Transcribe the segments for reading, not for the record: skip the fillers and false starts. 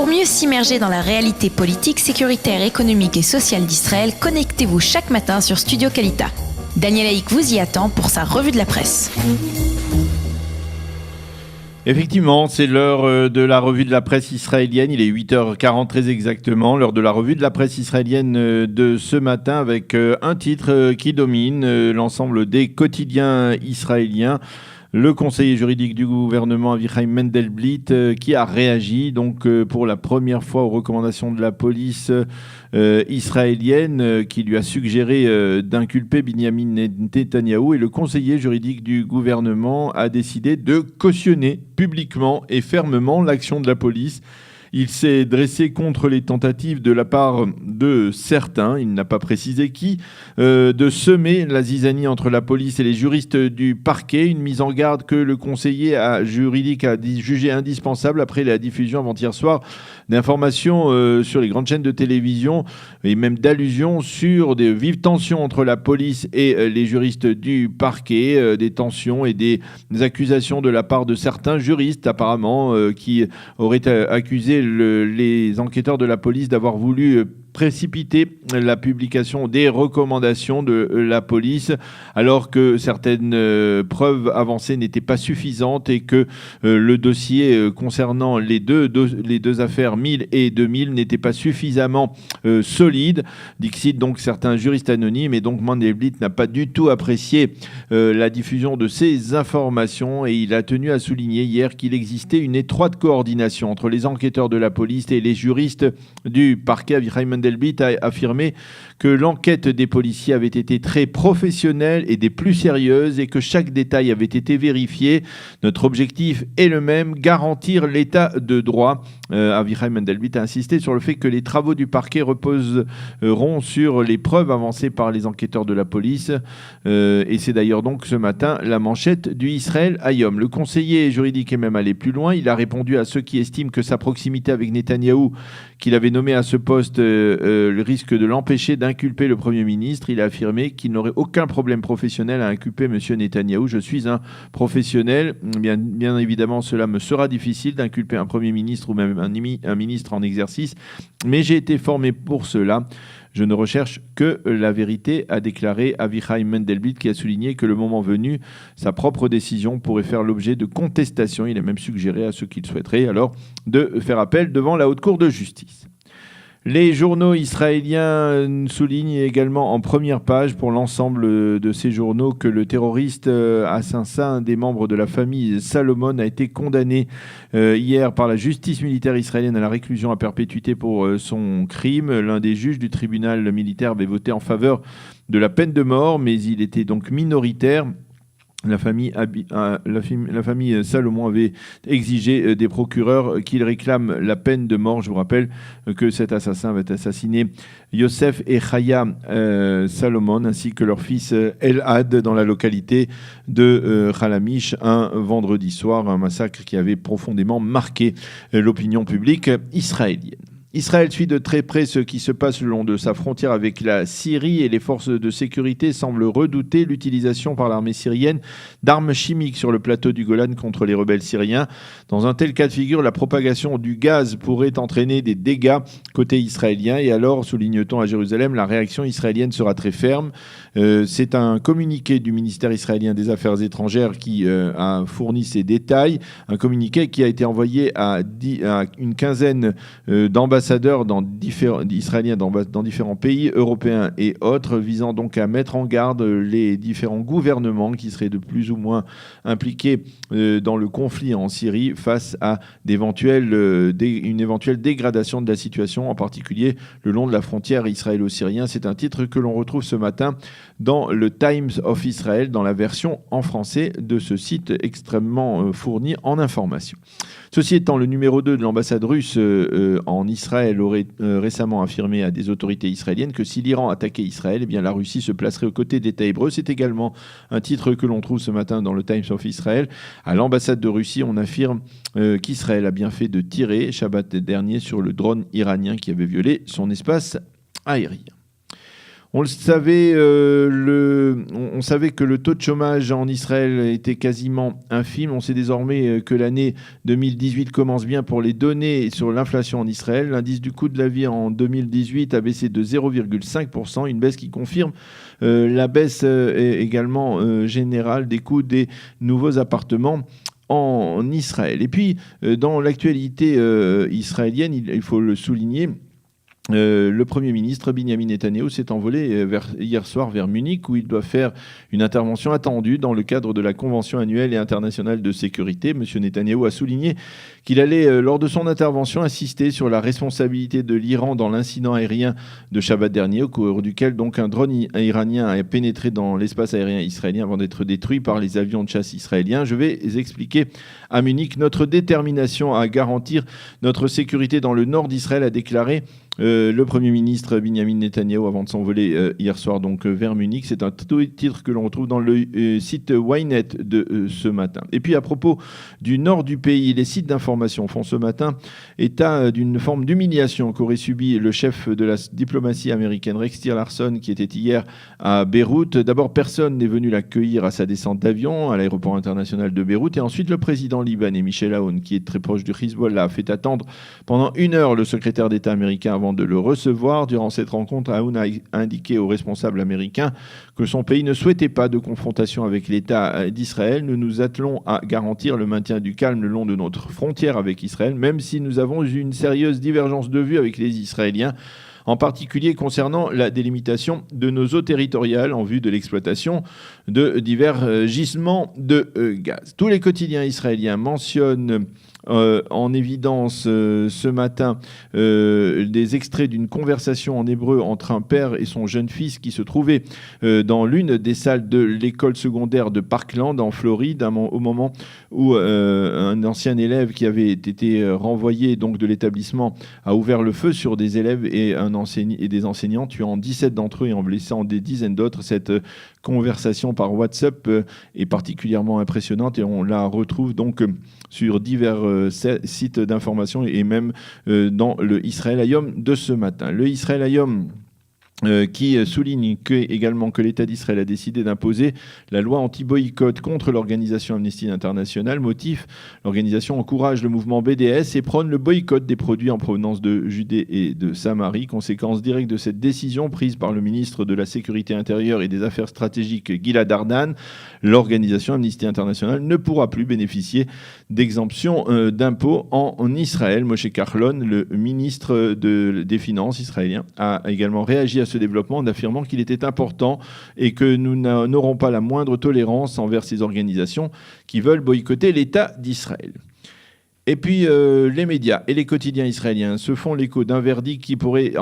Pour mieux s'immerger dans la réalité politique, sécuritaire, économique et sociale d'Israël, connectez-vous chaque matin sur Studio Kalita. Daniel Haïk vous y attend pour sa revue de la presse. Effectivement, c'est l'heure de la revue de la presse israélienne. Il est 8h40 très exactement, l'heure de la revue de la presse israélienne de ce matin avec un titre qui domine l'ensemble des quotidiens israéliens. Le conseiller juridique du gouvernement Avichai Mendelblit qui a réagi donc pour la première fois aux recommandations de la police israélienne qui lui a suggéré d'inculper Binyamin Netanyahou, et le conseiller juridique du gouvernement a décidé de cautionner publiquement et fermement l'action de la police. Il s'est dressé contre les tentatives de la part de certains, il n'a pas précisé qui, de semer la zizanie entre la police et les juristes du parquet. Une mise en garde que le conseiller juridique a jugé indispensable après la diffusion avant-hier soir d'informations sur les grandes chaînes de télévision et même d'allusions sur des vives tensions entre la police et les juristes du parquet, des tensions et des accusations de la part de certains juristes apparemment qui auraient accusé les enquêteurs de la police d'avoir voulu précipiter la publication des recommandations de la police alors que certaines preuves avancées n'étaient pas suffisantes et que le dossier concernant les deux affaires 1000 et 2000 n'était pas suffisamment solide. Dixit donc certains juristes anonymes, et donc Mendelblit n'a pas du tout apprécié la diffusion de ces informations, et il a tenu à souligner hier qu'il existait une étroite coordination entre les enquêteurs de la police et les juristes du parquet. Avichai Mendelblit a affirmé que l'enquête des policiers avait été très professionnelle et des plus sérieuses et que chaque détail avait été vérifié. Notre objectif est le même, garantir l'état de droit. Avichai Mendelblit a insisté sur le fait que les travaux du parquet reposeront sur les preuves avancées par les enquêteurs de la police. Et c'est d'ailleurs donc ce matin la manchette du Israël Hayom. Le conseiller juridique est même allé plus loin. Il a répondu à ceux qui estiment que sa proximité avec Netanyahou, qu'il avait nommé à ce poste, le risque de l'empêcher d'inculper le Premier ministre. Il a affirmé qu'il n'aurait aucun problème professionnel à inculper M. Netanyahou. Je suis un professionnel. Bien évidemment, cela me sera difficile d'inculper un Premier ministre ou même un ministre en exercice, mais j'ai été formé pour cela. Je ne recherche que la vérité, a déclaré Avichai Mendelblit, qui a souligné que le moment venu, sa propre décision pourrait faire l'objet de contestation. Il a même suggéré à ceux qui le souhaiteraient alors de faire appel devant la Haute Cour de justice. Les journaux israéliens soulignent également en première page pour l'ensemble de ces journaux que le terroriste assassin des membres de la famille Salomon a été condamné hier par la justice militaire israélienne à la réclusion à perpétuité pour son crime. L'un des juges du tribunal militaire avait voté en faveur de la peine de mort, mais il était donc minoritaire. La famille Salomon avait exigé des procureurs qu'ils réclament la peine de mort. Je vous rappelle que cet assassin avait assassiné Yosef et Chaya Salomon ainsi que leur fils Elad dans la localité de Khalamish un vendredi soir, un massacre qui avait profondément marqué l'opinion publique israélienne. Israël suit de très près ce qui se passe le long de sa frontière avec la Syrie, et les forces de sécurité semblent redouter l'utilisation par l'armée syrienne d'armes chimiques sur le plateau du Golan contre les rebelles syriens. Dans un tel cas de figure, la propagation du gaz pourrait entraîner des dégâts côté israélien, et alors, souligne-t-on à Jérusalem, la réaction israélienne sera très ferme. C'est un communiqué du ministère israélien des Affaires étrangères qui a fourni ces détails, un communiqué qui a été envoyé à une quinzaine d'ambassadeurs israéliens dans différents pays européens et autres, visant donc à mettre en garde les différents gouvernements qui seraient de plus ou moins impliqués dans le conflit en Syrie face à une éventuelle dégradation de la situation, en particulier le long de la frontière israélo-syrienne. C'est un titre que l'on retrouve ce matin dans le Times of Israel, dans la version en français de ce site extrêmement fourni en informations. Ceci étant, le numéro 2 de l'ambassade russe en Israël aurait récemment affirmé à des autorités israéliennes que si l'Iran attaquait Israël, eh bien la Russie se placerait aux côtés de l'État hébreu. C'est également un titre que l'on trouve ce matin dans le Times of Israel. À l'ambassade de Russie, on affirme qu'Israël a bien fait de tirer Shabbat dernier sur le drone iranien qui avait violé son espace aérien. On le savait, on savait que le taux de chômage en Israël était quasiment infime. On sait désormais que l'année 2018 commence bien pour les données sur l'inflation en Israël. L'indice du coût de la vie en 2018 a baissé de 0,5%, une baisse qui confirme la baisse également générale des coûts des nouveaux appartements en Israël. Et puis, dans l'actualité israélienne, il faut le souligner, le Premier ministre Binyamin Netanyahou s'est envolé hier soir vers Munich où il doit faire une intervention attendue dans le cadre de la Convention annuelle et internationale de sécurité. Monsieur Netanyahou a souligné qu'il allait, lors de son intervention, insister sur la responsabilité de l'Iran dans l'incident aérien de Shabbat dernier, au cours duquel donc un drone iranien a pénétré dans l'espace aérien israélien avant d'être détruit par les avions de chasse israéliens. Je vais expliquer à Munich notre détermination à garantir notre sécurité dans le nord d'Israël, a déclaré le Premier ministre Binyamin Netanyahou avant de s'envoler hier soir donc vers Munich. C'est un titre que l'on retrouve dans le site Ynet de ce matin. Et puis à propos du nord du pays, les sites d'information font ce matin état d'une forme d'humiliation qu'aurait subi le chef de la diplomatie américaine Rex Tillerson qui était hier à Beyrouth. D'abord, personne n'est venu l'accueillir à sa descente d'avion à l'aéroport international de Beyrouth. Et ensuite, le président libanais Michel Aoun, qui est très proche du Hezbollah, a fait attendre pendant 1 heure le secrétaire d'État américain avant de le recevoir. Durant cette rencontre, Aoun a indiqué aux responsables américains que son pays ne souhaitait pas de confrontation avec l'État d'Israël. Nous nous attelons à garantir le maintien du calme le long de notre frontière avec Israël, même si nous avons eu une sérieuse divergence de vue avec les Israéliens, en particulier concernant la délimitation de nos eaux territoriales en vue de l'exploitation de divers gisements de gaz. Tous les quotidiens israéliens mentionnent en évidence ce matin des extraits d'une conversation en hébreu entre un père et son jeune fils qui se trouvait dans l'une des salles de l'école secondaire de Parkland en Floride au moment où un ancien élève qui avait été renvoyé donc de l'établissement a ouvert le feu sur des élèves et des enseignants, tuant 17 d'entre eux et en blessant des dizaines d'autres. Cette conversation par WhatsApp est particulièrement impressionnante et on la retrouve donc sur divers sites d'information et même dans le Israël Hayom de ce matin. Le Israël Hayom qui souligne également que l'État d'Israël a décidé d'imposer la loi anti-boycott contre l'organisation Amnesty International. Motif, l'organisation encourage le mouvement BDS et prône le boycott des produits en provenance de Judée et de Samarie. Conséquence directe de cette décision prise par le ministre de la Sécurité intérieure et des Affaires stratégiques Gilad Ardan, l'organisation Amnesty International ne pourra plus bénéficier d'exemption d'impôts en Israël. Moshe Kahlon, le ministre des Finances israélien, a également réagi à ce développement en affirmant qu'il était important et que nous n'aurons pas la moindre tolérance envers ces organisations qui veulent boycotter l'État d'Israël. Et puis les médias et les quotidiens israéliens se font l'écho d'un verdict qui pourrait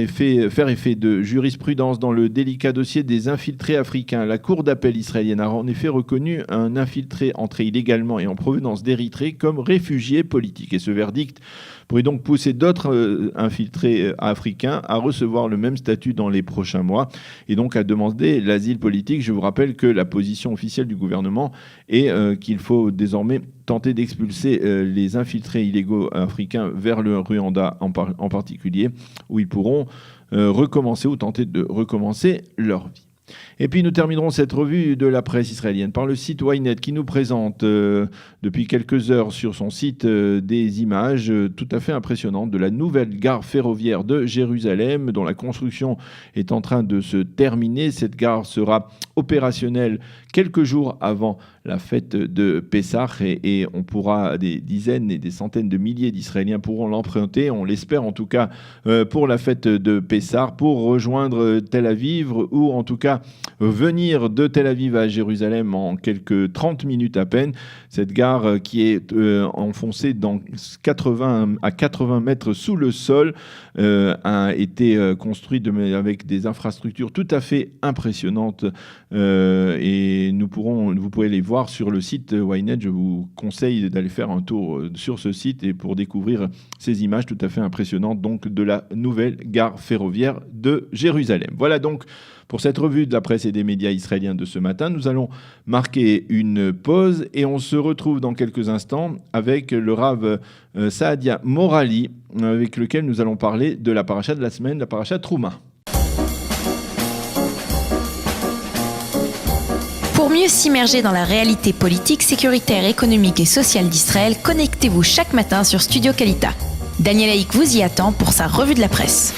faire effet de jurisprudence dans le délicat dossier des infiltrés africains. La Cour d'appel israélienne a en effet reconnu un infiltré entré illégalement et en provenance d'Érythrée comme réfugié politique. Et ce verdict pourrait donc pousser d'autres infiltrés africains à recevoir le même statut dans les prochains mois et donc à demander l'asile politique. Je vous rappelle que la position officielle du gouvernement est qu'il faut désormais tenter d'expulser les infiltrés illégaux africains vers le Rwanda en particulier, où ils pourront recommencer ou tenter de recommencer leur vie. Et puis nous terminerons cette revue de la presse israélienne par le site Ynet qui nous présente depuis quelques heures sur son site des images tout à fait impressionnantes de la nouvelle gare ferroviaire de Jérusalem dont la construction est en train de se terminer. Cette gare sera opérationnelle quelques jours avant la fête de Pessah et on pourra, des dizaines et des centaines de milliers d'Israéliens pourront l'emprunter, on l'espère en tout cas pour la fête de Pessah, pour rejoindre Tel Aviv ou en tout cas venir de Tel Aviv à Jérusalem en quelques 30 minutes à peine. Cette gare qui est enfoncée dans 80 à 80 mètres sous le sol a été construite avec des infrastructures tout à fait impressionnantes et vous pourrez les voir sur le site Ynet. Je vous conseille d'aller faire un tour sur ce site et pour découvrir ces images tout à fait impressionnantes donc de la nouvelle gare ferroviaire de Jérusalem. Voilà donc pour cette revue de la presse et des médias israéliens de ce matin. Nous allons marquer une pause et on se retrouve dans quelques instants avec le Rav Saadia Morali avec lequel nous allons parler de la paracha de la semaine, la paracha Trouma. mieux s'immerger dans la réalité politique, sécuritaire, économique et sociale d'Israël, connectez-vous chaque matin sur Studio Kalita. Daniel Haïk vous y attend pour sa revue de la presse.